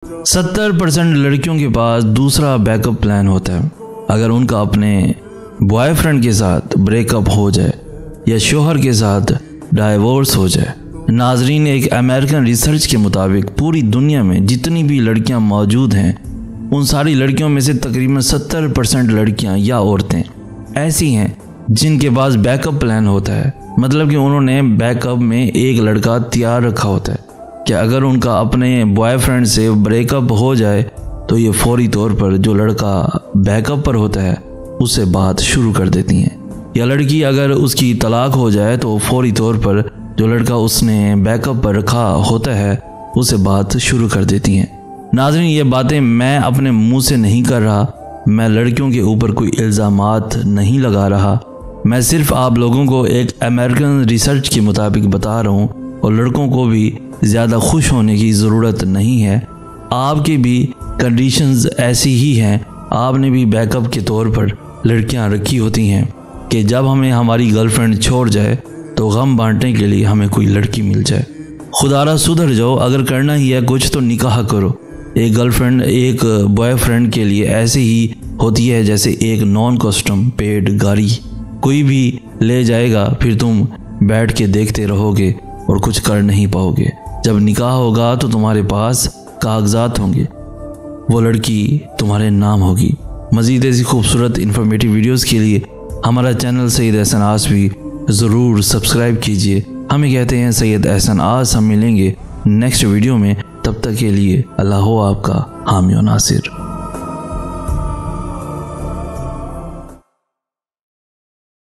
70% लड़कियों के पास दूसरा बैकअप प्लान होता है अगर उनका अपने बॉयफ्रेंड के साथ ब्रेकअप हो जाए या शोहर के साथ डाइवोर्स हो जाए। नाजरीन, एक अमेरिकन रिसर्च के मुताबिक पूरी दुनिया में जितनी भी लड़कियां मौजूद हैं उन सारी लड़कियों में से तकरीबन 70% लड़कियां या औरतें ऐसी हैं जिनके पास बैकअप प्लान होता है। मतलब कि उन्होंने बैकअप में एक लड़का तैयार रखा होता है कि अगर उनका अपने बॉयफ्रेंड से ब्रेकअप हो जाए तो ये फौरी तौर पर जो लड़का बैकअप पर होता है उससे बात शुरू कर देती हैं, या लड़की अगर उसकी तलाक हो जाए तो फौरी तौर पर जो लड़का उसने बैकअप पर रखा होता है उससे बात शुरू कर देती हैं। नाज़रीन, ये बातें मैं अपने मुंह से नहीं कर रहा, मैं लड़कियों के ऊपर कोई इल्ज़ामात नहीं लगा रहा, मैं सिर्फ आप लोगों को एक अमेरिकन रिसर्च के मुताबिक बता रहा हूँ। और लड़कों को भी ज़्यादा खुश होने की ज़रूरत नहीं है, आपकी भी कंडीशंस ऐसी ही हैं, आपने भी बैकअप के तौर पर लड़कियां रखी होती हैं कि जब हमें हमारी गर्लफ्रेंड छोड़ जाए तो गम बांटने के लिए हमें कोई लड़की मिल जाए। खुदारा सुधर जाओ, अगर करना ही है कुछ तो निकाह करो। एक गर्लफ्रेंड एक बॉयफ्रेंड के लिए ऐसे ही होती है जैसे एक नॉन कस्टम पेड गाड़ी, कोई भी ले जाएगा फिर तुम बैठ के देखते रहोगे और कुछ कर नहीं पाओगे। जब निकाह होगा तो तुम्हारे पास कागजात होंगे, वो लड़की तुम्हारे नाम होगी। मज़ीद ऐसी खूबसूरत इन्फॉर्मेटिव वीडियोस के लिए हमारा चैनल सैयद एहसन आस भी ज़रूर सब्सक्राइब कीजिए। हमें कहते हैं सैयद एहसन आस। हम मिलेंगे नेक्स्ट वीडियो में, तब तक के लिए अल्लाह हो आपका हामी और नासिर।